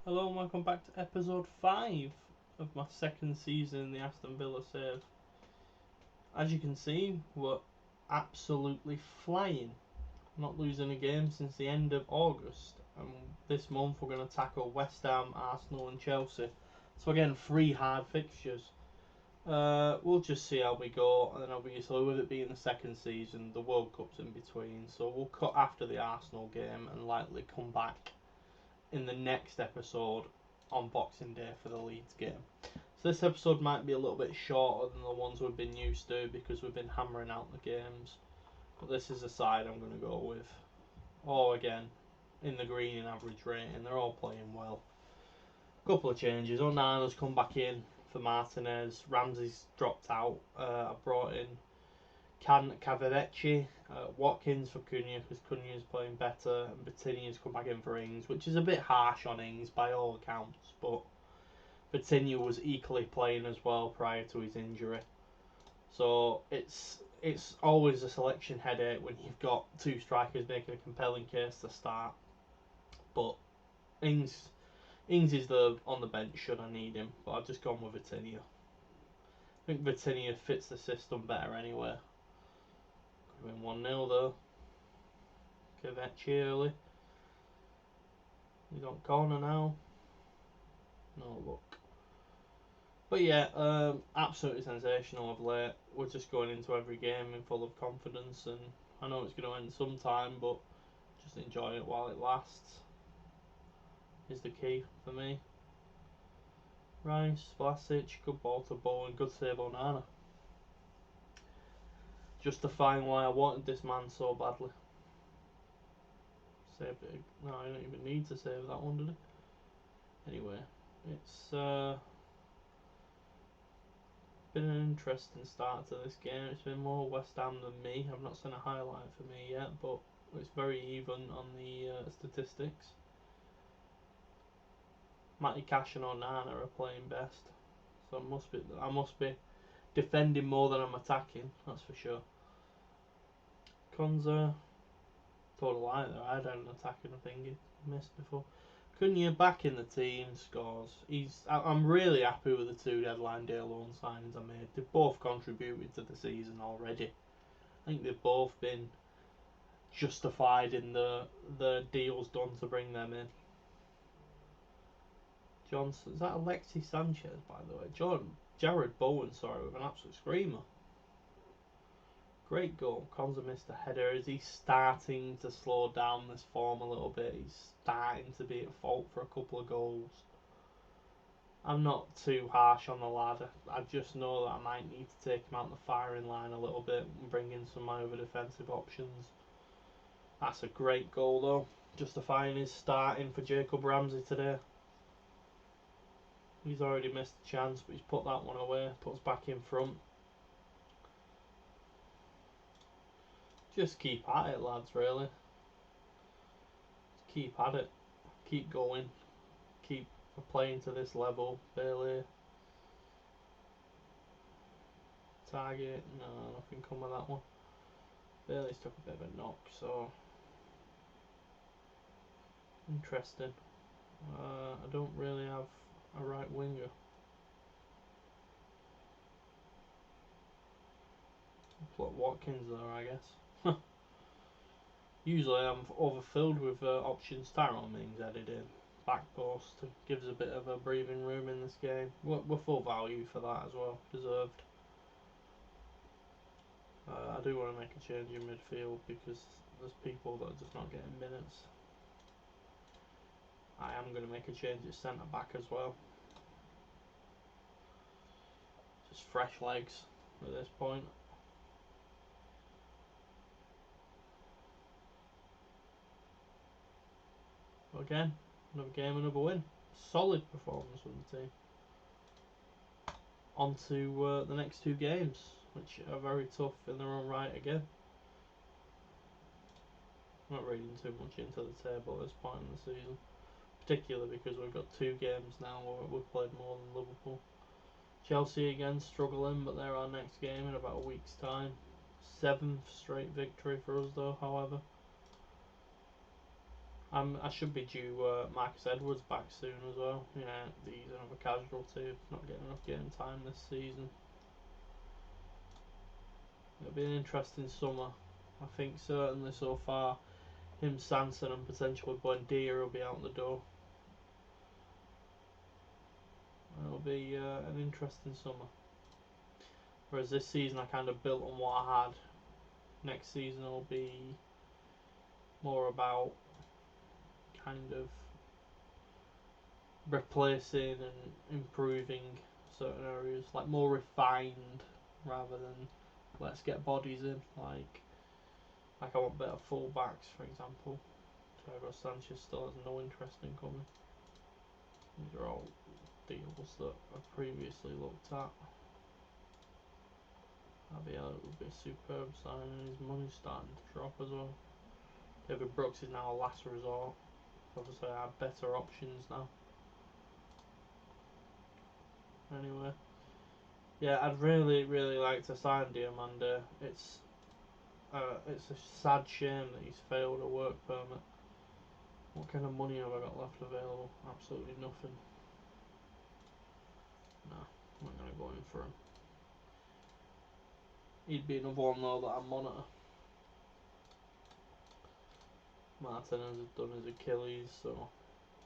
Hello and welcome back to episode 5 of my second season in the Aston Villa save. As you can see, we're absolutely flying. Not losing a game since the end of August. And this month we're going to tackle West Ham, Arsenal and Chelsea. So again, 3 hard fixtures. We'll just see how we go, and then obviously with it being the second season, the World Cup's in between. So we'll cut after the Arsenal game and likely come back in the next episode on Boxing Day for the Leeds game. So this episode might be a little bit shorter than the ones we've been used to because we've been hammering out the games. But this is the side I'm going to go with. All again in the green in average rating. They're all playing well. Couple of changes. Onana's come back in for Martinez. Ramsey's dropped out. I brought in Cavarecci, Watkins for Cunha because Cunha is playing better, and Bertinia's come back in for Ings, which is a bit harsh on Ings by all accounts, but Bertinia was equally playing as well prior to his injury. So it's always a selection headache when you've got two strikers making a compelling case to start. But Ings is on the bench should I need him, but I've just gone with Bertinia. I think Bertinia fits the system better anyway. Could have been 1-0 though. Cavarecci early. He's on corner now. No look. But yeah, absolutely sensational of late. We're just going into every game in full of confidence, and I know it's going to end sometime, but just enjoy it while it lasts is the key for me. Rice, Vlasic, good ball to Bowen, good save on Onana. Justifying why I wanted this man so badly. Saved it. No, I don't even need to save that one, did I? Anyway, it's been an interesting start to this game. It's been more West Ham than me. I've not seen a highlight for me yet, but it's very even on the statistics. Matty Cash and Onana are playing best, so I must be defending more than I'm attacking. That's for sure. Konza, told a lie there. I had an attacking thing he missed before. Cunha back in the team, scores. I'm really happy with the 2 deadline day loan signings I made. They've both contributed to the season already. I think they've both been justified in the deals done to bring them in. Johnson, is that Alexis Sanchez by the way? Jared Bowen, sorry, with an absolute screamer. Great goal. Konza missed a header. Is he starting to slow down this form a little bit? He's starting to be at fault for a couple of goals. I'm not too harsh on the lad. I just know that I might need to take him out the firing line a little bit and bring in some of my other defensive options. That's a great goal though. Justifying his starting for Jacob Ramsey today. He's already missed a chance, but he's put that one away. Puts back in front. Just keep at it, lads, really. Keep at it. Keep going. Keep playing to this level. Bailey. Target. No, nothing come with that one. Bailey's took a bit of a knock, so... Interesting. I don't really have a right winger. Put Watkins there, I guess. Usually I'm overfilled with options. Tyrone Mings added in. Back post gives a bit of a breathing room in this game. We're full value for that as well. Deserved. I do want to make a change in midfield because there's people that are just not getting minutes. I am going to make a change at centre back as well. Just fresh legs at this point. Again, another game, another win. Solid performance from the team. On to the next 2 games, which are very tough in their own right again. I'm not reading too much into the table at this point in the season, particularly because we've got 2 games now where we've played more than Liverpool. Chelsea again struggling, but they're our next game in about a week's time. 7th straight victory for us though, however. I should be due Marcus Edwards back soon as well. Yeah, he's another casualty of not getting enough game time this season. It'll be an interesting summer. I think certainly so far, him, Sanson, and potentially Buendia will be out the door. It'll be an interesting summer. Whereas this season I kind of built on what I had. Next season will be more about kind of replacing and improving certain areas, like more refined rather than let's get bodies in. Like I want better fullbacks, for example. Thiago Sanchez still has no interest in coming. These are all deals that I've previously looked at. Javier would be a superb signing. His money's starting to drop as well. David Brooks is now a last resort. Obviously I have better options now. Anyway, yeah, I'd really like to sign Diamande. It's a sad shame that he's failed a work permit. What kind of money have I got left available? Absolutely nothing. No, I'm not going to go in for him. He'd be another one though that I monitor. Martinez has done his Achilles, so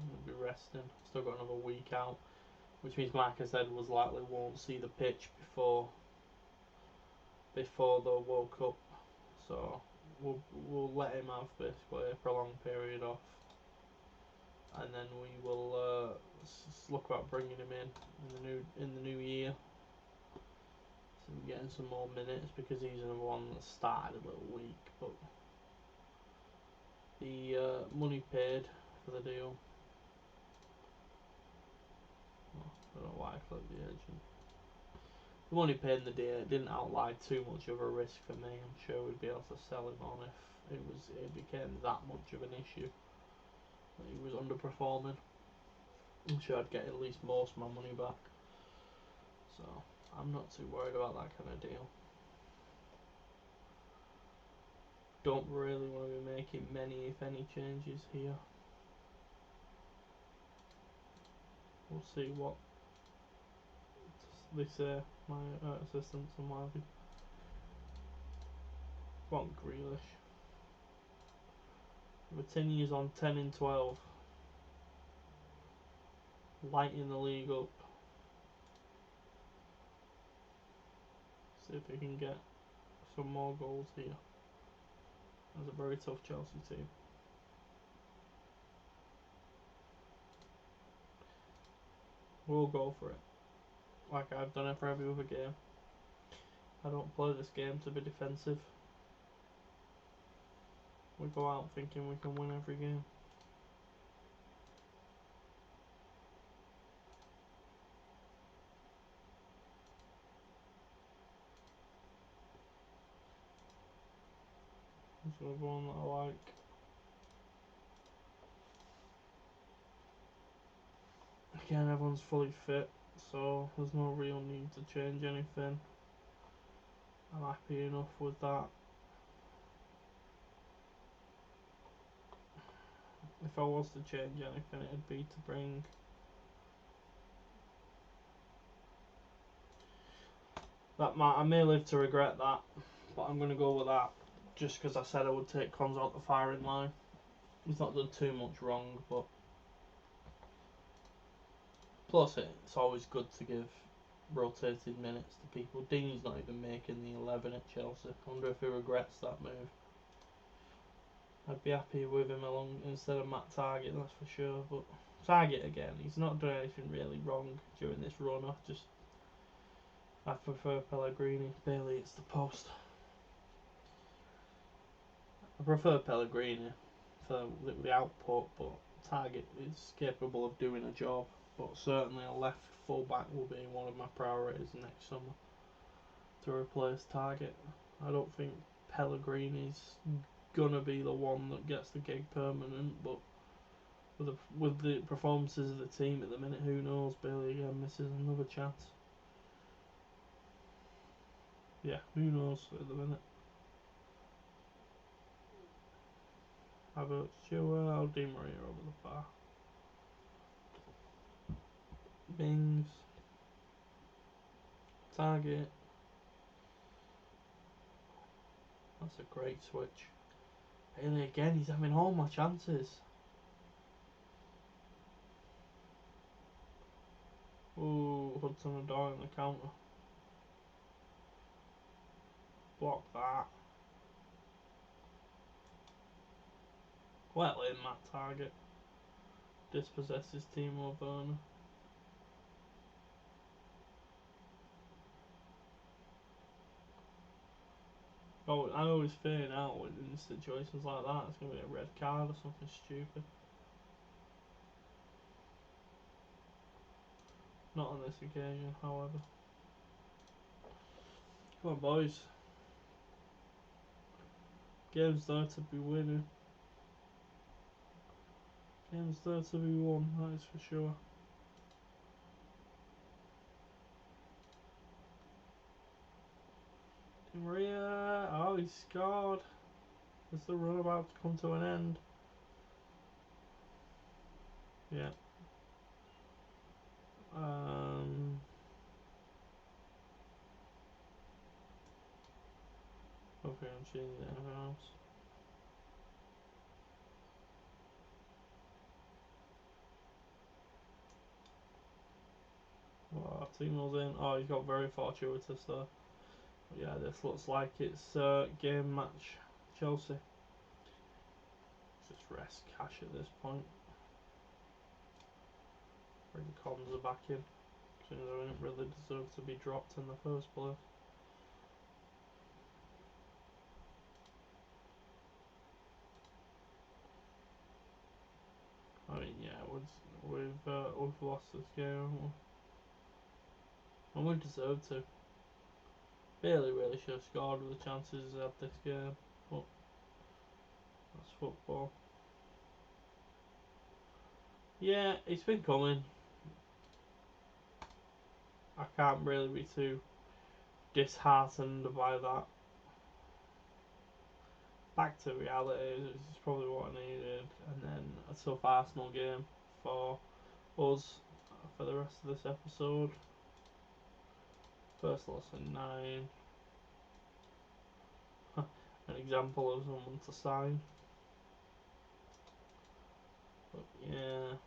I'm going to be resting. Still got another week out, which means Marcus Edwards likely won't see the pitch before the World Cup. So we'll let him have basically a prolonged period off, and then we will look about bringing him in the new year. So we're getting some more minutes because he's another one that started a little weak, but the money paid for the deal. Oh, I don't know why I clicked the agent. The money paid in the deal didn't outlie too much of a risk for me. I'm sure we'd be able to sell him on if it became that much of an issue that he was underperforming. I'm sure I'd get at least most of my money back. So I'm not too worried about that kind of deal. Don't really want to be making many, if any, changes here. We'll see what they say, my assistants and what have you. Want Grealish. Vatini's on 10 in 12. Lighting the league up. See if we can get some more goals here. That's a very tough Chelsea team. We'll go for it. Like I've done it for every other game. I don't play this game to be defensive. We go out thinking we can win every game. This is one that I like. Again, everyone's fully fit, so there's no real need to change anything. I'm happy enough with that. If I was to change anything, it'd be to bring that. I may live to regret that, but I'm going to go with that just because I said I would take Cons out the firing line. He's not done too much wrong, but plus it's always good to give rotated minutes to people. Deeney's not even making the 11 at Chelsea. I wonder if he regrets that move. I'd be happy with him along instead of Matt Target, that's for sure. But Target again, he's not done anything really wrong during this run. I prefer Pellegrini. Bailey, it's the post. I prefer Pellegrini for the output, but Target is capable of doing a job. But certainly a left fullback will be one of my priorities next summer to replace Target. I don't think Pellegrini's gonna be the one that gets the gig permanent, but with the performances of the team at the minute, who knows? Bailey again misses another chance. Yeah, who knows at the minute? Havertz, Chilwell, Di Maria over the bar. Bings. Target. That's a great switch. Haley again, he's having all my chances. Ooh, Hudson Odoi on the counter. Block that. Well in that target. Dispossesses Timo Werner. Oh, I always fear out in situations like that. It's going to be a red card or something stupid. Not on this occasion, however. Come on, boys. Game's there to be winning. Game's there to be won, that is for sure. Di Maria, oh, he scored. Is the run about to come to an end? Yeah. Okay, I'm changing anything else. Wow, Timo's in. Oh, he's got very fortuitous though. But yeah, this looks like it's game match Chelsea. Just rest cash at this point. Bring the Cons back in. Since they didn't really deserve to be dropped in the first place. I mean, yeah, we've lost this game, haven't we? And we deserved to. Bailey really should have scored with the chances he's had this game, but that's football. Yeah, it's been coming. I can't really be too disheartened by that. Back to reality, is probably what I needed, and then a tough Arsenal game for us for the rest of this episode. First loss in 9. An example of someone to sign. But yeah,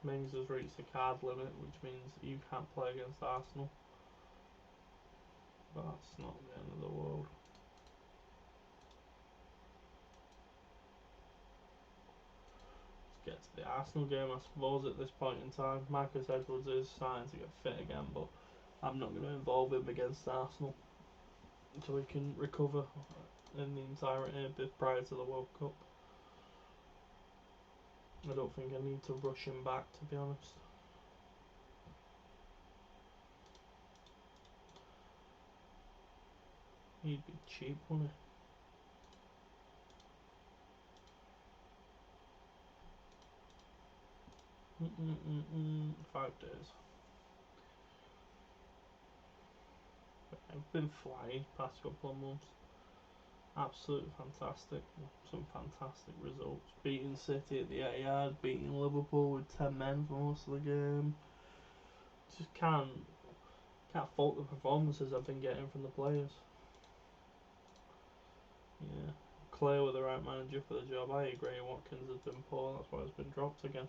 Mings has reached the card limit, which means you can't play against Arsenal. But that's not the end of the world. Let's get to the Arsenal game, I suppose, at this point in time. Marcus Edwards is starting to get fit again, but I'm not going to involve him against Arsenal until he can recover in the entirety prior to the World Cup. I don't think I need to rush him back, to be honest. He'd be cheap, wouldn't he? 5 days. I've been flying past couple of months. Absolutely fantastic. Some fantastic results. Beating City at the Etihad, beating Liverpool with 10 men for most of the game. Just can't fault the performances I've been getting from the players. Yeah, clear with the right manager for the job. I agree. Watkins has been poor. That's why he's been dropped again.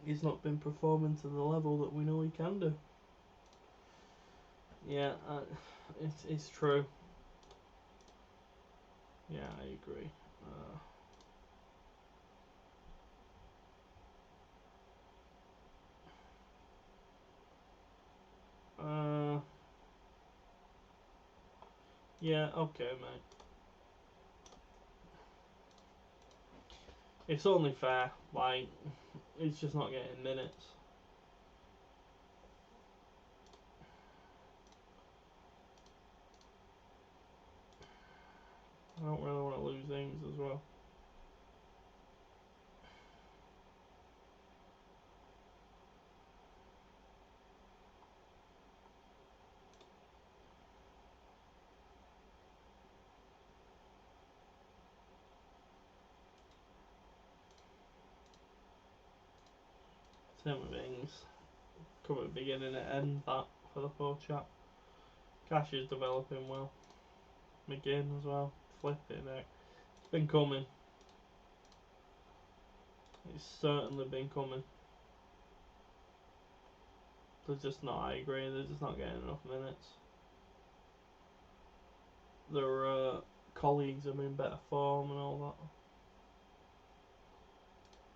He's not been performing to the level that we know he can do. Yeah, it's true. Yeah, I agree. Yeah, okay, mate. It's only fair. Like, he's just not getting minutes. I don't really want to lose Ings as well. Same with Ings. Cover beginning and end that for the poor chap. Cash is developing well. McGinn as well. Flipping it. It's been coming. It's certainly been coming. They're just not, I agree, they're just not getting enough minutes. Their colleagues are in better form and all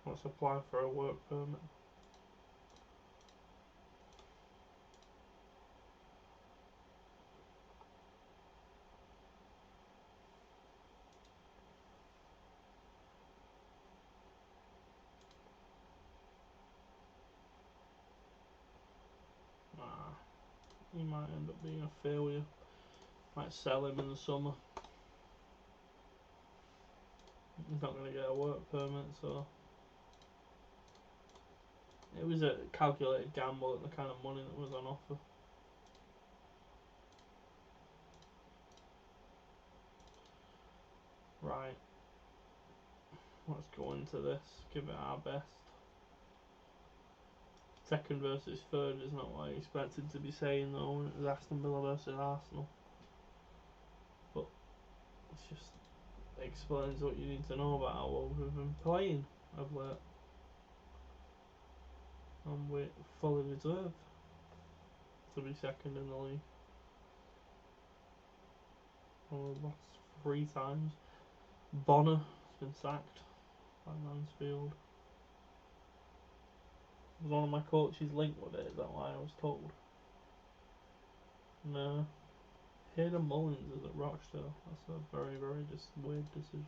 that. Let's apply for a work permit. He might end up being a failure. Might sell him in the summer. He's not going to get a work permit, so it was a calculated gamble at the kind of money that was on offer. Right. Let's go into this. Give it our best. Second versus third is not what I expected to be saying though when it was Aston Villa versus Arsenal. But it just explains what you need to know about how well we've been playing of late. And we fully deserve to be second in the league. Well, we lost 3 times. Bonner has been sacked by Mansfield. Was one of my coaches linked with it? Is that why I was told? No. Hayden Mullins is at Rochdale. That's a very, very just weird decision.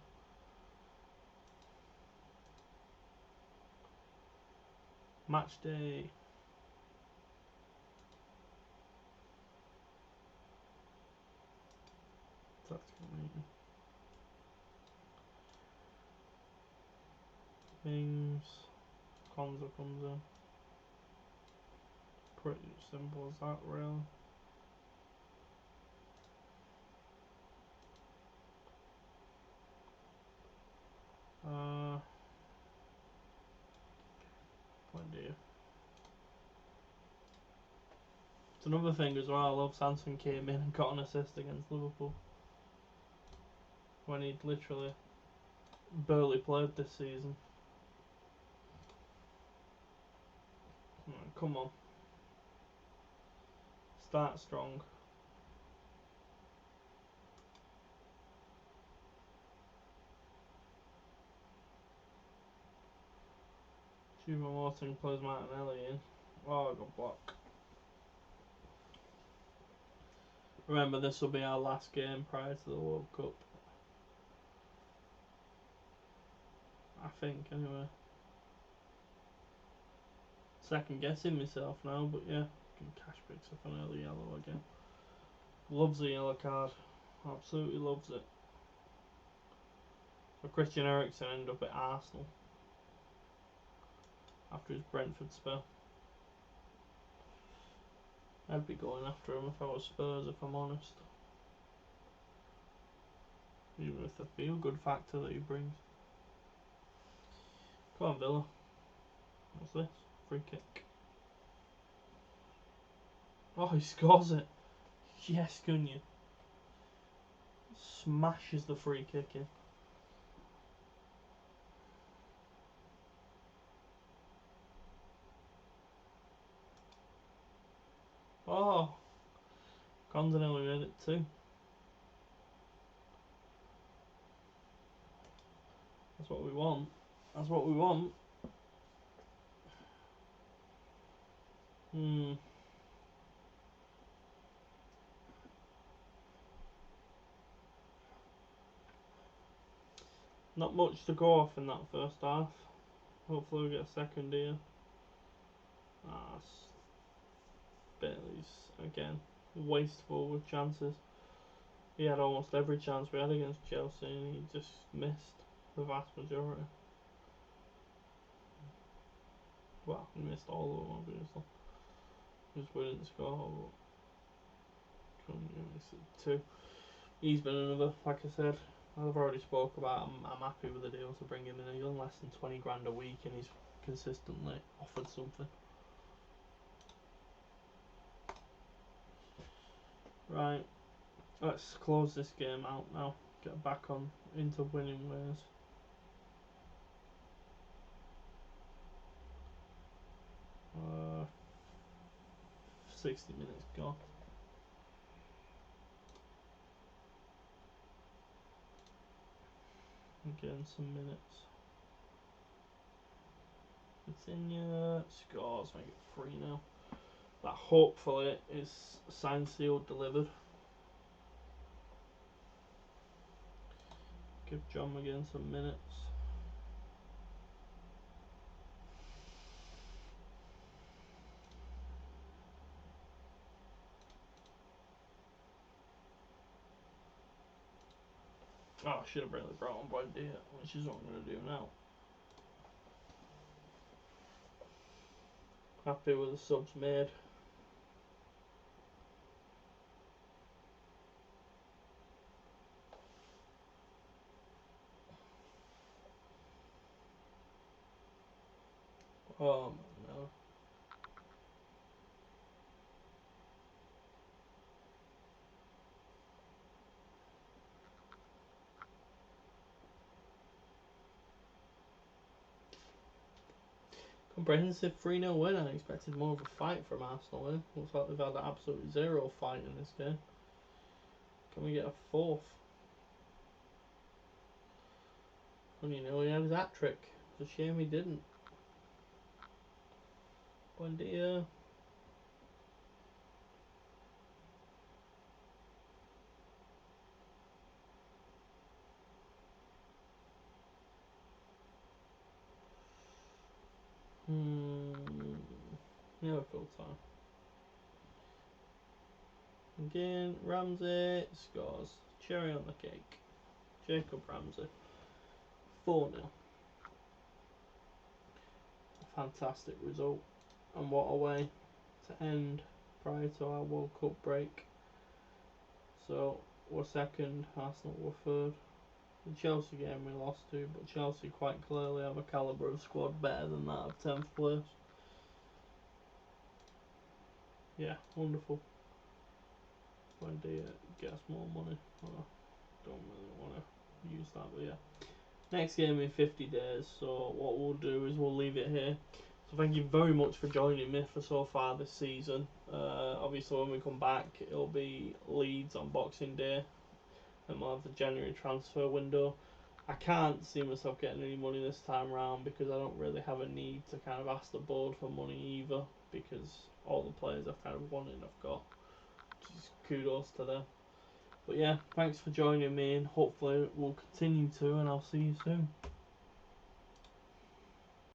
Match day. Tactical meeting. Things. Konza comes in. Pretty simple as that, really. Plenty. It's another thing as well. I love Sanson came in and got an assist against Liverpool when he'd literally barely played this season. Come on. Start strong. Juma Morton plays Martinelli in. Oh, I got blocked. Remember, this will be our last game prior to the World Cup. I think, anyway. Second guessing myself now, but yeah. Cash picks up an early yellow again. Loves the yellow card. Absolutely loves it. So Christian Eriksen ended up at Arsenal after his Brentford spell. I'd be going after him if I was Spurs, if I'm honest. Even with the feel-good factor that he brings. Come on, Villa. What's this? Free kick. Oh, he scores it. Yes, Cunha. Smashes the free kick in. Oh, Condonelli made it too. That's what we want. That's what we want. Not much to go off in that first half. Hopefully we get a second here. Bailey's again wasteful with chances. He had almost every chance we had against Chelsea and he just missed the vast majority. Well, he missed all of them obviously. Because we didn't score. But 2. He's been another, like I said, I've already spoke about. I'm happy with the deal to bring him in. He's on less than 20 grand a week, and he's consistently offered something. Right, let's close this game out now. Get back on into winning ways. 60 minutes gone. Again, some minutes. Continue. Scores. Make it 3 now. That hopefully is signed, sealed, delivered. Give John again some minutes. Oh, I should have really brought on Buendia, which is what I'm going to do now. Happy with the subs made. Oh no. Comprehensive 3-0 win. I expected more of a fight from Arsenal here. Looks like they've had absolutely zero fight in this game. Can we get a fourth? And you know, he had his hat trick. It's a shame he didn't. Buendia. Never full time. Again, Ramsey scores. Cherry on the cake. Jacob Ramsey. 4-0. Fantastic result. And what a way to end prior to our World Cup break. So, we're second, Arsenal were third. The Chelsea game we lost to, but Chelsea quite clearly have a calibre of squad better than that of 10th place. Yeah, wonderful. When do you get us more money? Oh, don't really want to use that, but yeah. Next game in 50 days, so what we'll do is we'll leave it here. So thank you very much for joining me for so far this season. Obviously when we come back it'll be Leeds on Boxing Day and we'll have the January transfer window. I can't see myself getting any money this time around because I don't really have a need to kind of ask the board for money either, because all the players I've kind of wanted I've got. Just kudos to them. But yeah, thanks for joining me and hopefully we'll continue to, and I'll see you soon.